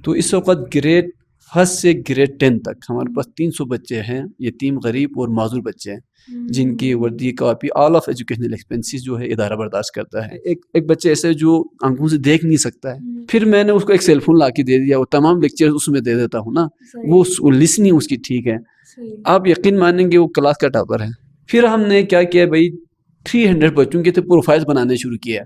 تو اس وقت grade first سے گریڈ 10 تک ہمارے پاس 300 بچے ہیں، یتیم غریب اور معذور بچے ہیں، جن کی وردی copy all of educational expenses جو ہے ادارہ برداشت کرتا ہے۔ ایک بچے ایسے جو آنکھوں سے دیکھ نہیں سکتا ہے، پھر میں نے اس کو ایک سیل فون لا کے دے دیا، وہ تمام لیکچر اس میں دے دیتا ہوں نا، وہ لسننگ اس کی ٹھیک ہے، آپ یقین مانیں گے وہ کلاس کا ٹاپر ہے۔ پھر ہم نے کیا کیا بھائی، 300 بچوں کے تھے پروفائلز بنانے شروع کیا،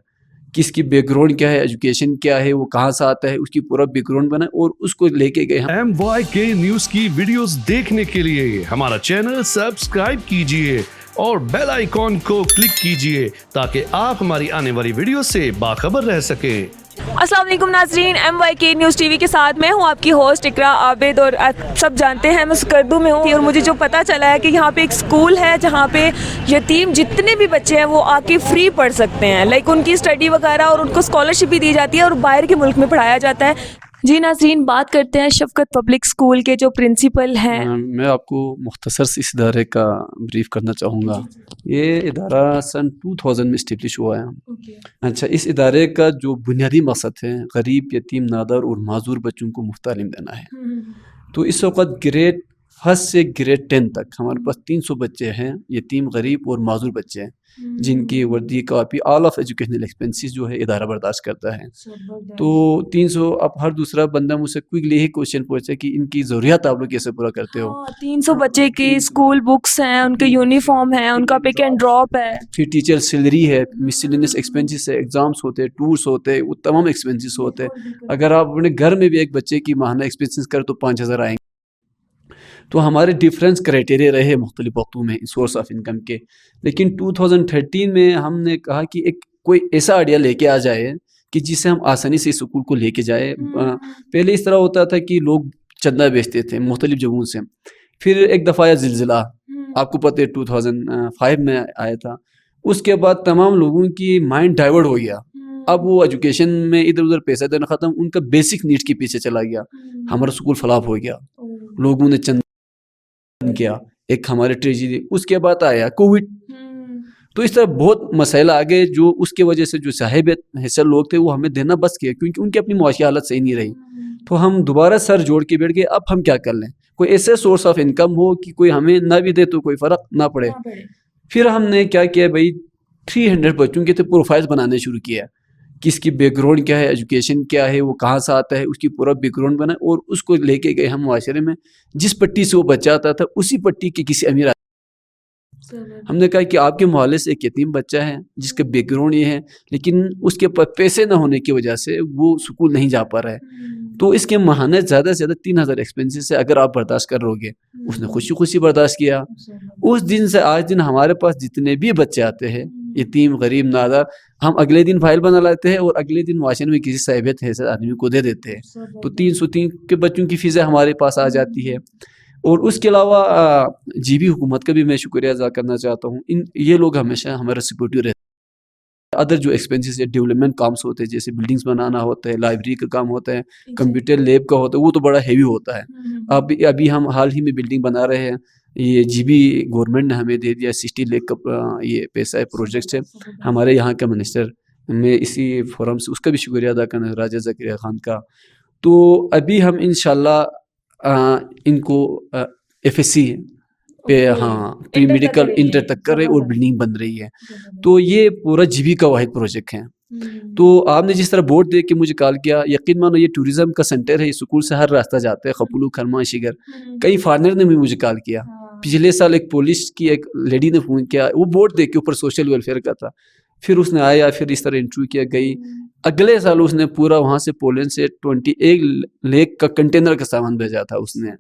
کس کی بیک گراؤنڈ کیا ہے، ایجوکیشن کیا ہے، وہ کہاں سے آتا ہے، اس کی پورا بیک گراؤنڈ بنا اور اس کو لے کے گئے ہم۔ MYK نیوز کی ویڈیوز دیکھنے کے لیے ہمارا چینل سبسکرائب کیجئے اور بیل آئیکن کو کلک کیجئے تاکہ آپ ہماری آنے والی ویڈیو سے باخبر رہ سکیں۔ السلام علیکم ناظرین، MYK نیوز ٹی وی کے ساتھ میں ہوں آپ کی ہوسٹ اقرا عابد، اور سب جانتے ہیں میں سکردو میں ہوں، اور مجھے جو پتہ چلا ہے کہ یہاں پہ ایک سکول ہے جہاں پہ یتیم جتنے بھی بچے ہیں وہ آ کے فری پڑھ سکتے ہیں، لائک ان کی اسٹڈی وغیرہ اور ان کو اسکالرشپ بھی دی جاتی ہے اور باہر کے ملک میں پڑھایا جاتا ہے۔ جی ناظرین، بات کرتے ہیں شفقت پبلک اسکول کے جو پرنسپل ہیں۔ میں آپ کو مختصر سے اس ادارے کا بریف کرنا چاہوں گا۔ یہ ادارہ سن 2000 میں اسٹیبلش ہوا ہے۔ اچھا، اس ادارے کا جو بنیادی مقصد ہے غریب، یتیم، نادار اور معذور بچوں کو مفت تعلیم دینا ہے۔ تو اس وقت گریڈ فرسٹ سے گریڈ 10 تک ہمارے پاس 300 بچے ہیں، یتیم غریب اور معذور بچے ہیں، جن کی وردی copy all of educational expenses جو ہے ادارہ برداشت کرتا ہے۔ تو 300، اب ہر دوسرا بندہ مجھ سے کوئکلی یہی کوشچن پوچھے کہ ان کی ضروریات آپ لوگ کیسے پورا کرتے ہو؟ 300 بچے کی اسکول بکس ہیں، ان کے یونیفارم ہیں، ان کا پک اینڈ ڈراپ ہے، پھر ٹیچر سیلری ہے، مسلینس ایکسپینسز ہے، ایگزامس ہوتے ہیں، ٹورس ہوتے ہیں، وہ تمام ایکسپینسز ہوتے ہیں۔ اگر آپ اپنے گھر میں بھی ایک بچے کی ماہانہ ایکسپینسز کریں تو 5000 آئیں گے۔ تو ہمارے ڈیفرنس کرائٹیریا رہے مختلف وقتوں میں سورس آف انکم کے، لیکن 2013 میں ہم نے کہا کہ ایک کوئی ایسا آئیڈیا لے کے آ جائے کہ جس سے ہم آسانی سے اسکول کو لے کے جائے۔ پہلے اس طرح ہوتا تھا کہ لوگ چندہ بیچتے تھے مختلف جگہوں سے، پھر ایک دفعہ آیا زلزلہ، آپ کو پتہ ہے 2005 میں آیا تھا، اس کے بعد تمام لوگوں کی مائنڈ ڈائیورٹ ہو گیا، اب وہ ایجوکیشن میں ادھر ادھر پیسہ دینا ختم، ان کا بیسک نیڈس کے پیچھے چلا گیا، ہمارا اسکول فلاپ ہو گیا، لوگوں نے چند کیا، ایک ہمارے ٹریجڈی۔ اس کے بعد آیا کووڈ، تو اس طرح بہت مسائل آگئے جو اس کے وجہ سے جو صاحب حصہ لوگ تھے وہ ہمیں دینا بس کیا، کیونکہ ان کی اپنی معاشی حالت صحیح نہیں رہی۔ تو ہم دوبارہ سر جوڑ کے بیٹھ گئے، اب ہم کیا کر لیں، کوئی ایسے سورس آف انکم ہو کہ کوئی ہمیں نہ بھی دے تو کوئی فرق نہ پڑے۔ پھر ہم نے کیا کیا بھائی، 300 بچوں کے تھے پروفائلز بنانے شروع کیا، کس کی بیک گراؤنڈ کیا ہے، ایجوکیشن کیا ہے، وہ کہاں سے آتا ہے، اس کی پورا بیک گراؤنڈ بنا اور اس کو لے کے گئے ہم معاشرے میں، جس پٹی سے وہ بچہ آتا تھا اسی پٹی کے کسی امیر ہم نے کہا کہ آپ کے محلے سے ایک یتیم بچہ ہے جس کا بیک گراؤنڈ یہ ہے، لیکن اس کے پاس پیسے نہ ہونے کی وجہ سے وہ سکول نہیں جا پا رہا ہے، تو اس کے ماہانہ زیادہ سے زیادہ 3000 ایکسپینسز سے اگر آپ برداشت کر رہو گے۔ اس نے خوشی خوشی برداشت کیا۔ اس دن سے آج دن ہمارے پاس جتنے بھی بچے آتے ہیں یتیم غریب نادار، ہم اگلے دن فائل بنا لیتے ہیں اور اگلے دن معاشرے میں کسی صاحبیت حیثیت آدمی کو دے دیتے ہیں، تو 303 کے بچوں کی فیسیں ہمارے پاس آ جاتی ہے۔ اور اس کے علاوہ جی بی حکومت کا بھی میں شکریہ ادا کرنا چاہتا ہوں، یہ لوگ ہمیشہ ہمارا سپورٹیو رہتے ہیں۔ ادر جو ایکسپینسز ہے، ڈیولپمنٹ کامس ہوتے ہیں، جیسے بلڈنگز بنانا ہوتا ہے، لائبریری کا کام ہوتا ہے، کمپیوٹر لیب کا ہوتا ہے، وہ تو بڑا ہیوی ہوتا ہے۔ ابھی ہم حال ہی میں بلڈنگ بنا رہے ہیں، یہ جی بی گورنمنٹ نے ہمیں دے دیا، 60 لاکھ کا یہ پیسہ ہے، پروجیکٹ ہے ہمارے یہاں کا منسٹر، میں اسی فورم سے اس کا بھی شکریہ ادا کرنا، راجہ زکریا خان کا۔ تو ابھی ہم انشاءاللہ ان کو ایف ایس سی پہ پری میڈیکل انٹر تک کر رہے اور بلڈنگ بن رہی ہے، تو یہ پورا جی بی کا واحد پروجیکٹ ہے۔ تو آپ نے جس طرح بورڈ دے کے مجھے کال کیا، یقین مانو یہ ٹوریزم کا سینٹر ہے، اسکول سے ہر راستہ جاتا ہے، خپلو، کھرما، شگر۔ کئی فارنر نے بھی مجھے کال کیا، پچھلے سال ایک پولیس کی ایک لیڈی نے فون کیا، وہ بورڈ دے کے اوپر سوشل ویلفیئر کا تھا، پھر اس نے آیا، پھر اس طرح انٹرویو کیا گئی۔ اگلے سال اس نے پورا وہاں سے پولینڈ سے 21 لاکھ کا کنٹینر کا سامان بھیجا تھا اس نے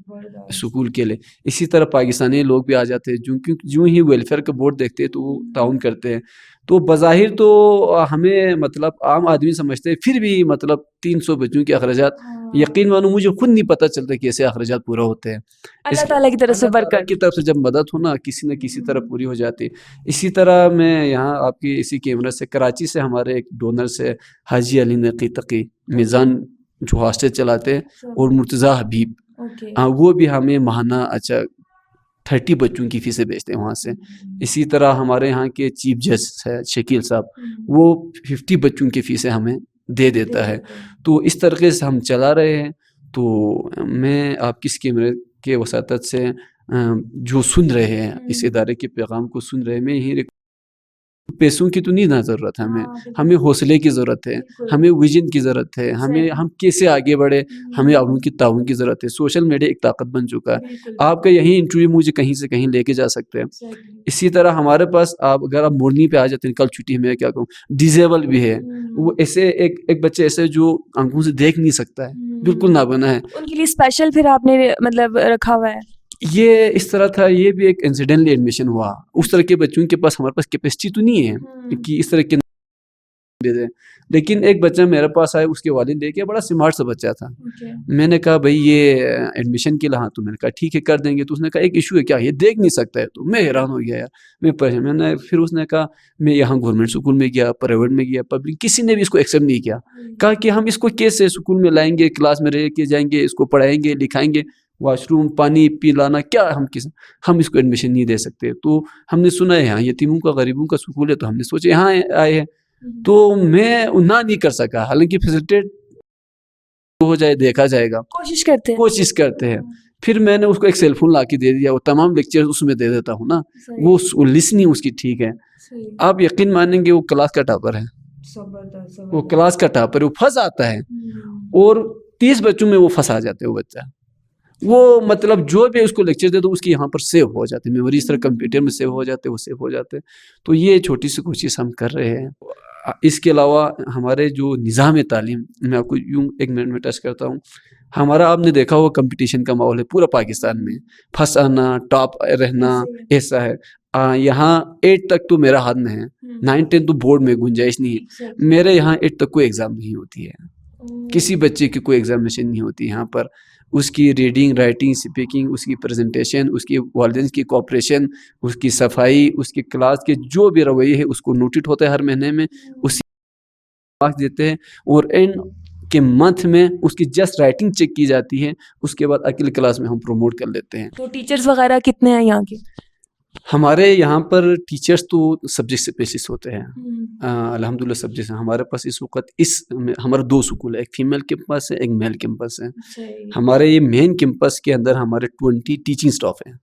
سکول کے لیے۔ اسی طرح پاکستانی لوگ بھی آ جاتے ہیں، جو ہی ویلفیئر کا بورڈ دیکھتے ہیں تو وہ تعاون کرتے ہیں۔ تو بظاہر تو ہمیں مطلب عام آدمی سمجھتے ہیں، پھر بھی مطلب 300 بچوں کے اخراجات، یقین مانو مجھے خود نہیں پتہ چلتا کہ ایسے اخراجات پورا ہوتے ہیں۔ اللہ تعالیٰ کی طرف سے برکت کی طرف سے جب مدد ہو نا، کسی نہ کسی طرح پوری ہو جاتی۔ اسی طرح میں یہاں آپ کی اسی کیمرہ سے کراچی سے ہمارے ایک ڈونر سے حاجی علی نقی تقی میزان جو ہاسٹل چلاتے ہیں، اور مرتضیٰ حبیب، وہ بھی ہمیں ماہانہ 30 بچوں کی فیسیں بیچتے ہیں وہاں سے۔ اسی طرح ہمارے یہاں کے چیف جج ہے شکیل صاحب، وہ 50 بچوں کی فیسیں ہمیں دے دیتا ہے۔ تو اس طریقے سے ہم چلا رہے ہیں۔ تو میں آپ کی اس کیمرے کے وساطت سے جو سن رہے ہیں اس ادارے کے پیغام کو سن رہے ہیں، میں یہی پیسوں کی تو نہیں نا ضرورت ہے ہمیں حوصلے کی ضرورت ہے، ہمیں ویژن کی ضرورت ہے، ہم کیسے آگے بڑھے، ہمیں آپ لوگوں کی تعاون کی ضرورت ہے۔ سوشل میڈیا ایک طاقت بن چکا ہے، آپ کا یہی انٹرویو مجھے کہیں سے کہیں لے کے جا سکتے ہیں۔ اسی طرح ہمارے پاس اگر آپ مورنی پہ آ جاتے ہیں، کل چھٹی میں کیا کہوں، ڈیزیبل بھی ہے، وہ ایسے ایک بچے ایسے جو آنکھوں سے دیکھ نہیں سکتا ہے، بالکل نابینا ہے، ان کے لیے اسپیشل پھر آپ نے مطلب رکھا ہوا ہے؟ یہ اس طرح تھا، یہ بھی ایک انسیڈنٹلی ایڈمیشن ہوا۔ اس طرح کے بچوں کے پاس ہمارے پاس کیپیسٹی تو نہیں ہے کہ اس طرح کے دے دیں، لیکن ایک بچہ میرے پاس آیا، اس کے والد لے کے، بڑا سمارٹ سا بچہ تھا۔ میں نے کہا بھائی یہ ایڈمیشن کے لیے، تو میں نے کہا ٹھیک ہے کر دیں گے۔ تو اس نے کہا ایک ایشو ہے، کیا یہ دیکھ نہیں سکتا ہے؟ تو میں حیران ہو گیا یار، میں نے پھر اس نے کہا میں یہاں گورنمنٹ اسکول میں گیا، پرائیویٹ میں گیا، پبلک، کسی نے بھی اس کو ایکسیپٹ نہیں کیا۔ کہا کہ ہم اس کو کیسے اسکول میں لائیں گے، کلاس میں رہ کے جائیں گے، اس کو پڑھائیں گے لکھائیں گے، واش روم پانی پلانا، کیا ہم اس کو ایڈمیشن نہیں دے سکتے۔ تو ہم نے سنا ہے یہاں یتیموں کا غریبوں کا اسکول ہے، تو ہم نے سوچا یہاں آئے ہیں، تو میں نہ نہیں کر سکا، حالانکہ فیسلٹیٹ ہو جائے دیکھا جائے گا، کوشش کرتے ہیں۔ پھر میں نے اس کو ایک سیل فون لا کے دے دیا، وہ تمام لیکچر اس میں دے دیتا ہوں نا، وہ لسننگ اس کی ٹھیک ہے۔ آپ یقین مانیں گے وہ کلاس کا ٹاپر ہے، وہ کلاس کا ٹاپر ہے، وہ پھنس آتا ہے، اور 30 بچوں میں وہ پھنس آ جاتے ہیں وہ بچہ، وہ مطلب جو بھی اس کو لیکچر دے دو اس کی یہاں پر سیو ہو جاتے ہیں، میموری اس طرح کمپیوٹر میں سیو ہو جاتے ہیں، وہ سیو ہو جاتے ہیں۔ تو یہ چھوٹی سی کوشش ہم کر رہے ہیں۔ اس کے علاوہ ہمارے جو نظام تعلیم، میں آپ کو یوں ایک منٹ میں ٹچ کرتا ہوں، ہمارا آپ نے دیکھا ہوا کمپٹیشن کا ماحول ہے پورا پاکستان میں، پھنس آنا، ٹاپ رہنا، ایسا ہے۔ یہاں 8 تک تو میرا ہاتھ میں ہے، 9 10 تو بورڈ میں گنجائش نہیں ہے، میرے یہاں 8 تک کوئی ایگزام نہیں ہوتی ہے، کسی بچے کی کوئی ایگزامینیشن نہیں ہوتی یہاں پر۔ اس کی ریڈنگ، رائٹنگ، اسپیکنگ، اس کی پریزنٹیشن، اس کی والدین کی کوآپریشن، اس کی صفائی، اس کی کلاس کے جو بھی رویے ہے اس کو نوٹڈ ہوتا ہے ہر مہینے میں، اسی مارکس دیتے ہیں، اور اینڈ کے منتھ میں اس کی جسٹ رائٹنگ چیک کی جاتی ہے، اس کے بعد اگلی کلاس میں ہم پروموٹ کر لیتے ہیں۔ تو ٹیچرز وغیرہ کتنے ہیں یہاں کے؟ ہمارے یہاں پر ٹیچرز تو سبجیکٹ اسپیشلسٹ ہوتے ہیں، الحمدللہ سبجیکٹ ہمارے پاس اس وقت ہمارا 2 سکول ہے، ایک فیمیل کیمپس ہے، ایک میل کیمپس ہے۔ ہمارے یہ مین کیمپس کے اندر ہمارے 20 ٹیچنگ سٹاف ہیں،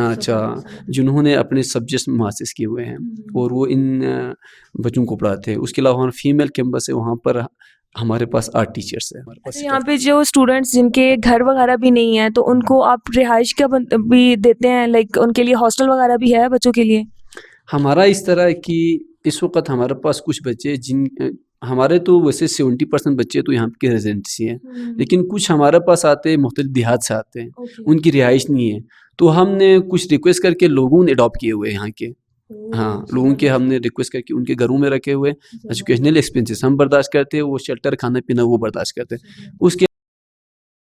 اچھا، جنہوں نے اپنے سبجیکٹس ماسٹرز کیے ہوئے ہیں، اور وہ ان بچوں کو پڑھاتے ہیں۔ اس کے علاوہ ہمارا فیمیل کیمپس ہے، وہاں پر ہمارے پاس 8 ٹیچرس ہیں۔ یہاں پہ جو اسٹوڈنٹس جن کے گھر وغیرہ بھی نہیں ہیں، تو ان کو آپ رہائش کا بھی دیتے ہیں، لائک ان کے لیے ہاسٹل وغیرہ بھی ہے بچوں کے لیے؟ ہمارا اس طرح ہے کہ اس وقت ہمارے پاس کچھ بچے ہمارے تو ویسے 70% بچے تو یہاں کے ریزیڈنٹس ہیں، لیکن کچھ ہمارے پاس آتے ہیں مختلف دیہات سے آتے ہیں، ان کی رہائش نہیں ہے، تو ہم نے کچھ ریکویسٹ کر کے لوگوں نے اڈاپٹ کیے ہوئے یہاں کے، ہاں لوگوں کے ہم نے ریکویسٹ کر کے ان کے گھروں میں رکھے ہوئے، ایجوکیشنل ایکسپینسز ہم برداشت کرتے ہیں، وہ شیلٹر کھانا پینا وہ برداشت کرتے ہیں، اس کے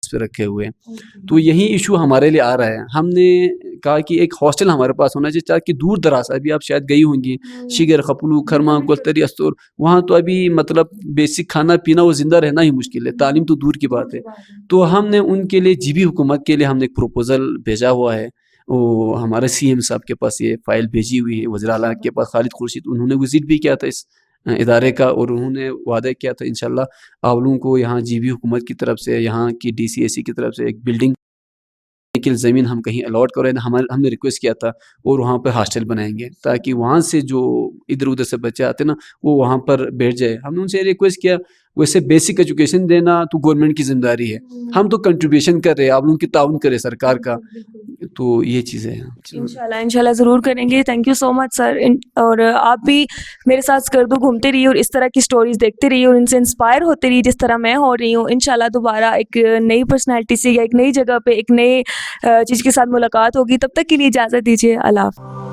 پہ رکھے ہوئے ہیں۔ تو یہی ایشو ہمارے لیے آ رہا ہے، ہم نے کہا کہ ایک ہاسٹل ہمارے پاس ہونا چاہیے، تاکہ دور دراز، ابھی آپ شاید گئی ہوں گی شگر، خپلو، کھرما، گلتری، استور، وہاں تو ابھی مطلب بیسک کھانا پینا وہ زندہ رہنا ہی مشکل ہے، تعلیم تو دور کی بات ہے۔ تو ہم نے ان کے لیے جی بی حکومت کے لیے ہم نے ایک پروپوزل بھیجا ہوا ہے، وہ ہمارے سی ایم صاحب کے پاس یہ فائل بھیجی ہوئی ہے، وزیر اعلیٰ کے پاس خالد خورشید، انہوں نے وزٹ بھی کیا تھا اس ادارے کا، اور انہوں نے وعدہ کیا تھا انشاءاللہ آپ لوگوں کو یہاں جی بی حکومت کی طرف سے، یہاں کی ڈی سی اے سی کی طرف سے ایک بلڈنگ کی زمین ہم کہیں الاٹ کریں، ہم نے ریکویسٹ کیا تھا، اور وہاں پہ ہاسٹل بنائیں گے، تاکہ وہاں سے جو ادھر ادھر سے بچے آتے نا وہ وہاں پر بیٹھ جائے۔ ہم نے ان سے ریکویسٹ کیا، ویسے بیسک ایجوکیشن دینا تو گورنمنٹ کی ذمہ داری ہے، ہم تو کنٹریبیوشن کر رہے ہیں، آپ لوگوں کی تعاون کرے سرکار کا، تو یہ چیزیں ہیں۔ انشاءاللہ ضرور کریں گے۔ تھینک یو سو مچ سر، اور آپ بھی میرے ساتھ اسکردو گھومتے رہیے اور اس طرح کی سٹوریز دیکھتے رہیے اور ان سے انسپائر ہوتے رہیے جس طرح میں ہو رہی ہوں۔ انشاءاللہ دوبارہ ایک نئی پرسنالٹی سے یا ایک نئی جگہ پہ ایک نئی چیز کے ساتھ ملاقات ہوگی، تب تک کے لیے اجازت دیجیے، اللہ حافظ۔